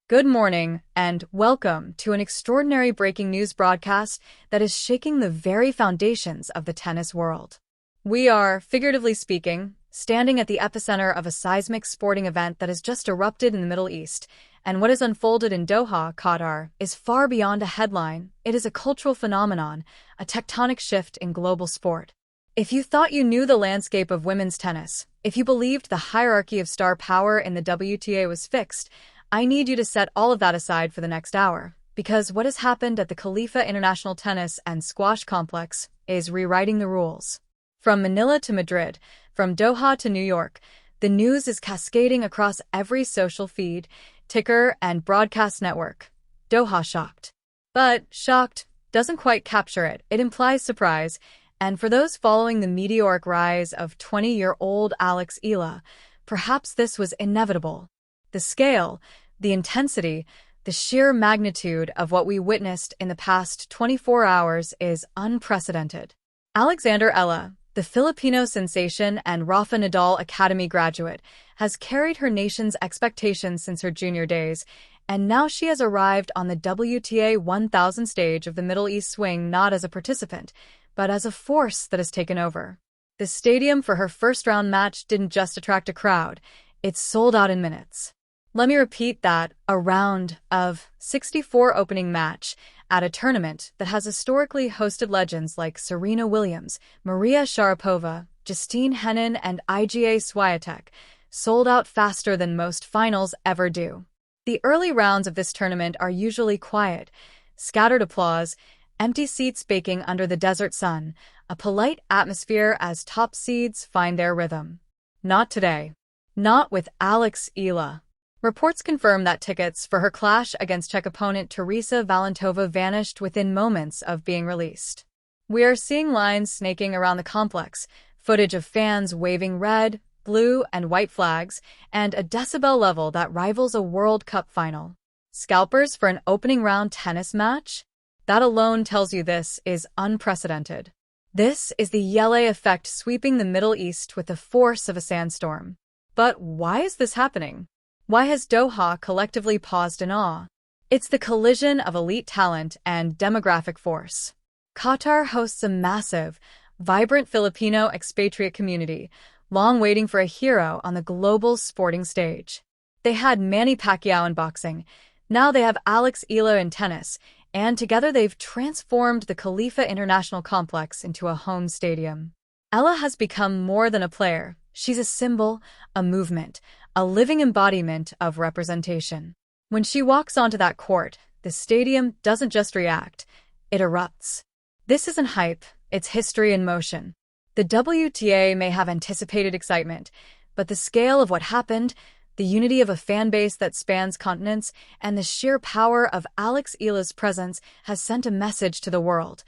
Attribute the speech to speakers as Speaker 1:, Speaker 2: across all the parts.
Speaker 1: Good morning, and welcome to an extraordinary breaking news broadcast that is shaking the very foundations of the tennis world. We are, figuratively speaking, standing at the epicenter of a seismic sporting event that has just erupted in the Middle East, and what has unfolded in Doha, Qatar, is far beyond a headline. It is a cultural phenomenon, a tectonic shift in global sport. If you thought you knew the landscape of women's tennis, if you believed the hierarchy of star power in the WTA was fixed, I need you to set all of that aside for the next hour, because what has happened at the Khalifa International Tennis and Squash Complex is rewriting the rules. From Manila to Madrid, from Doha to New York, the news is cascading across every social feed, ticker, and broadcast network. Doha shocked. But shocked doesn't quite capture it. It implies surprise, and for those following the meteoric rise of 20-year-old Alex Eala, perhaps this was inevitable. The scale, the intensity, the sheer magnitude of what we witnessed in the past 24 hours is unprecedented. Alexandra Eala, the Filipino sensation and Rafa Nadal Academy graduate, has carried her nation's expectations since her junior days, and now she has arrived on the WTA 1000 stage of the Middle East swing not as a participant, but as a force that has taken over. The stadium for her first-round match didn't just attract a crowd, it sold out in minutes. Let me repeat that, a round of 64 opening match at a tournament that has historically hosted legends like Serena Williams, Maria Sharapova, Justine Henin, and Iga Swiatek, sold out faster than most finals ever do. The early rounds of this tournament are usually quiet, scattered applause, empty seats baking under the desert sun, a polite atmosphere as top seeds find their rhythm. Not today. Not with Alex Eala. Reports confirm that tickets for her clash against Czech opponent Tereza Valentova vanished within moments of being released. We are seeing lines snaking around the complex, footage of fans waving red, blue, and white flags, and a decibel level that rivals a World Cup final. Scalpers for an opening round tennis match? That alone tells you this is unprecedented. This is the Eala Effect sweeping the Middle East with the force of a sandstorm. But why is this happening? Why has Doha collectively paused in awe? It's the collision of elite talent and demographic force. Qatar hosts a massive, vibrant Filipino expatriate community, long waiting for a hero on the global sporting stage. They had Manny Pacquiao in boxing, now they have Alex Eala in tennis, and together they've transformed the Khalifa International Complex into a home stadium. Eala has become more than a player. She's a symbol, a movement, a living embodiment of representation. When she walks onto that court, the stadium doesn't just react, it erupts. This isn't hype, it's history in motion. The WTA may have anticipated excitement, but the scale of what happened, the unity of a fan base that spans continents, and the sheer power of Alex Eala's presence has sent a message to the world.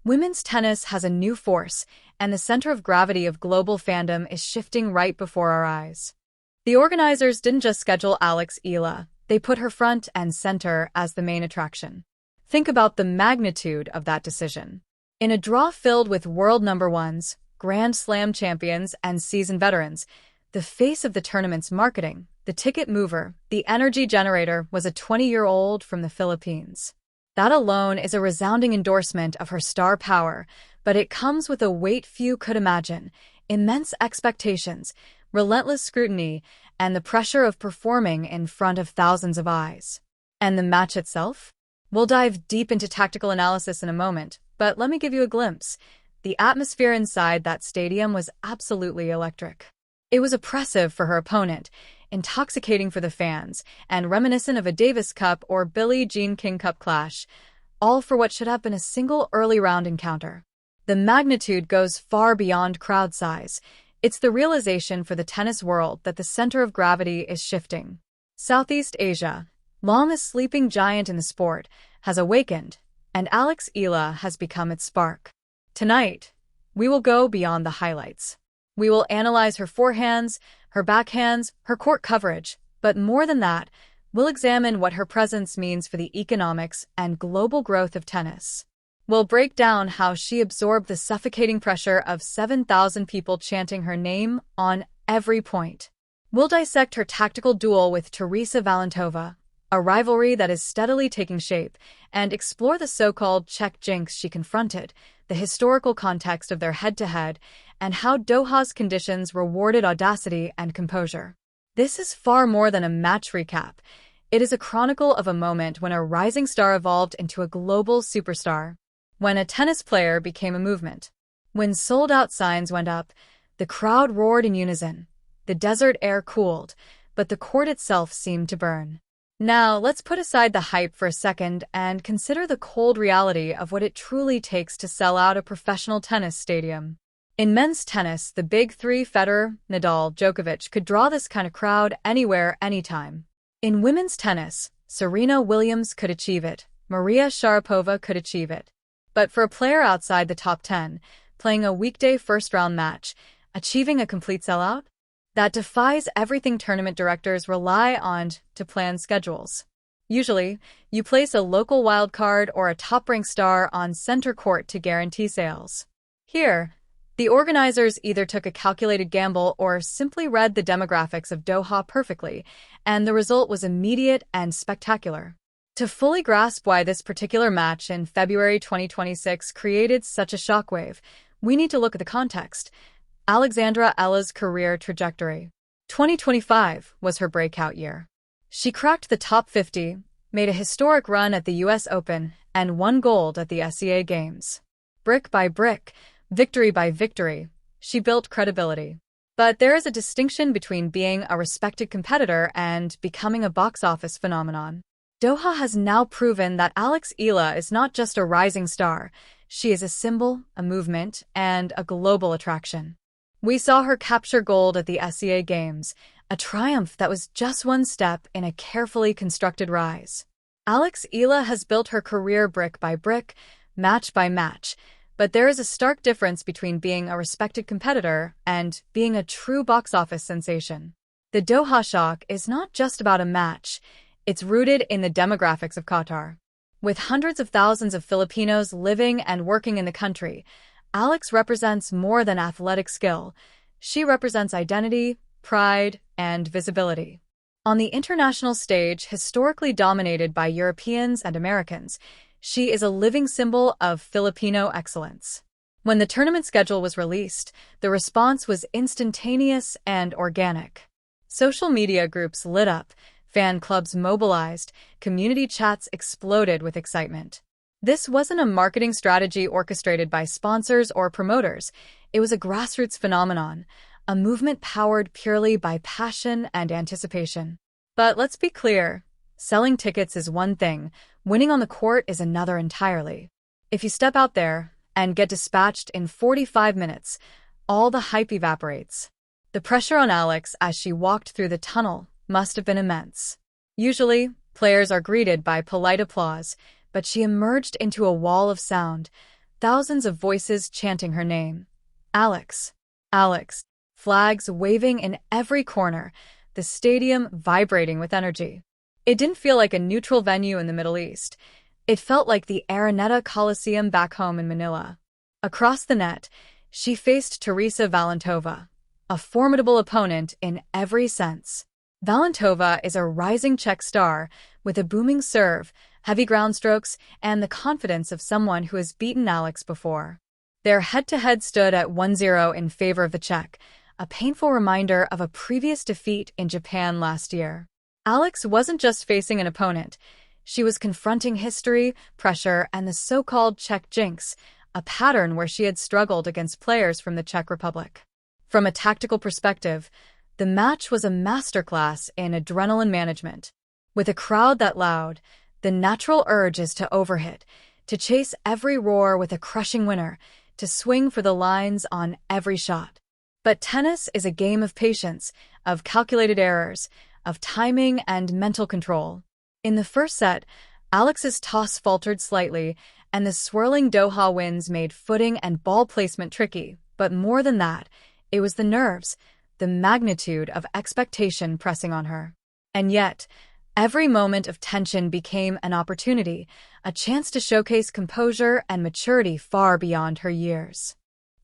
Speaker 1: Women's tennis has a new force, and the center of gravity of global fandom is shifting right before our eyes. The organizers didn't just schedule Alex Eala, they put her front and center as the main attraction. Think about the magnitude of that decision. In a draw filled with world number ones, Grand Slam champions, and seasoned veterans, the face of the tournament's marketing, the ticket mover, the energy generator was a 20-year-old from the Philippines. That alone is a resounding endorsement of her star power, but it comes with a weight few could imagine: immense expectations, relentless scrutiny, and the pressure of performing in front of thousands of eyes. And the match itself? We'll dive deep into tactical analysis in a moment, but let me give you a glimpse. The atmosphere inside that stadium was absolutely electric. It was oppressive for her opponent, intoxicating for the fans, and reminiscent of a Davis Cup or Billie Jean King Cup clash, all for what should have been a single early round encounter. The magnitude goes far beyond crowd size. It's the realization for the tennis world that the center of gravity is shifting. Southeast Asia, long a sleeping giant in the sport, has awakened, and Alex Eala has become its spark. Tonight, we will go beyond the highlights. We will analyze her forehands, her backhands, her court coverage, but more than that, we'll examine what her presence means for the economics and global growth of tennis. We'll break down how she absorbed the suffocating pressure of 7,000 people chanting her name on every point. We'll dissect her tactical duel with Tereza Valentova, a rivalry that is steadily taking shape, and explore the so-called Czech Jinx she confronted, the historical context of their head-to-head, and how Doha's conditions rewarded audacity and composure. This is far more than a match recap. It is a chronicle of a moment when a rising star evolved into a global superstar, when a tennis player became a movement. When sold-out signs went up, the crowd roared in unison. The desert air cooled, but the court itself seemed to burn. Now, let's put aside the hype for a second and consider the cold reality of what it truly takes to sell out a professional tennis stadium. In men's tennis, the big three Federer, Nadal, Djokovic could draw this kind of crowd anywhere, anytime. In women's tennis, Serena Williams could achieve it, Maria Sharapova could achieve it. But for a player outside the top 10, playing a weekday first-round match, achieving a complete sellout? That defies everything tournament directors rely on to plan schedules. Usually, you place a local wildcard or a top-ranked star on center court to guarantee sales. Here, the organizers either took a calculated gamble or simply read the demographics of Doha perfectly, and the result was immediate and spectacular. To fully grasp why this particular match in February 2026 created such a shockwave, we need to look at the context. Alexandra Eala's career trajectory. 2025 was her breakout year. She cracked the top 50, made a historic run at the US Open, and won gold at the SEA Games. Brick by brick, victory by victory, she built credibility. But there is a distinction between being a respected competitor and becoming a box office phenomenon. Doha has now proven that Alex Eala is not just a rising star, she is a symbol, a movement, and a global attraction. We saw her capture gold at the SEA Games, a triumph that was just one step in a carefully constructed rise. Alex Eala has built her career brick by brick, match by match, but there is a stark difference between being a respected competitor and being a true box office sensation. The Doha shock is not just about a match, it's rooted in the demographics of Qatar. With hundreds of thousands of Filipinos living and working in the country, Alex represents more than athletic skill. She represents identity, pride, and visibility. On the international stage, historically dominated by Europeans and Americans, she is a living symbol of Filipino excellence. When the tournament schedule was released, the response was instantaneous and organic. Social media groups lit up, fan clubs mobilized, community chats exploded with excitement. This wasn't a marketing strategy orchestrated by sponsors or promoters. It was a grassroots phenomenon, a movement powered purely by passion and anticipation. But let's be clear, selling tickets is one thing, winning on the court is another entirely. If you step out there and get dispatched in 45 minutes, all the hype evaporates. The pressure on Alex as she walked through the tunnel must have been immense. Usually, players are greeted by polite applause, but she emerged into a wall of sound, thousands of voices chanting her name. Alex, Alex, flags waving in every corner, the stadium vibrating with energy. It didn't feel like a neutral venue in the Middle East. It felt like the Araneta Coliseum back home in Manila. Across the net, she faced Tereza Valentova, a formidable opponent in every sense. Valentova is a rising Czech star with a booming serve, heavy ground strokes, and the confidence of someone who has beaten Alex before. Their head-to-head stood at 1-0 in favor of the Czech, a painful reminder of a previous defeat in Japan last year. Alex wasn't just facing an opponent. She was confronting history, pressure, and the so-called Czech Jinx, a pattern where she had struggled against players from the Czech Republic. From a tactical perspective, the match was a masterclass in adrenaline management. With a crowd that loud, the natural urge is to overhit, to chase every roar with a crushing winner, to swing for the lines on every shot. But tennis is a game of patience, of calculated errors, of timing and mental control. In the first set, Alex's toss faltered slightly, and the swirling Doha winds made footing and ball placement tricky. But more than that, it was the nerves, the magnitude of expectation pressing on her. And yet, every moment of tension became an opportunity, a chance to showcase composure and maturity far beyond her years.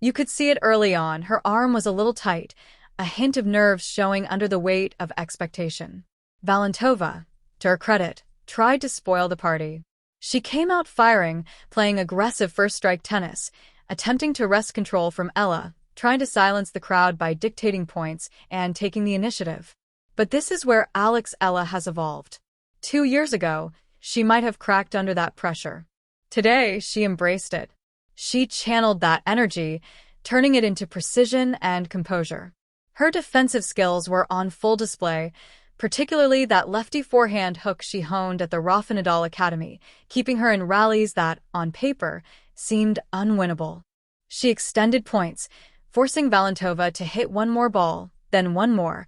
Speaker 1: You could see it early on. Her arm was a little tight, a hint of nerves showing under the weight of expectation. Valentova, to her credit, tried to spoil the party. She came out firing, playing aggressive first-strike tennis, attempting to wrest control from Eala, trying to silence the crowd by dictating points and taking the initiative. But this is where Alex Eala has evolved. 2 years ago, she might have cracked under that pressure. Today, she embraced it. She channeled that energy, turning it into precision and composure. Her defensive skills were on full display, particularly that lefty forehand hook she honed at the Rafa Nadal Academy, keeping her in rallies that, on paper, seemed unwinnable. She extended points, forcing Valentova to hit one more ball, then one more,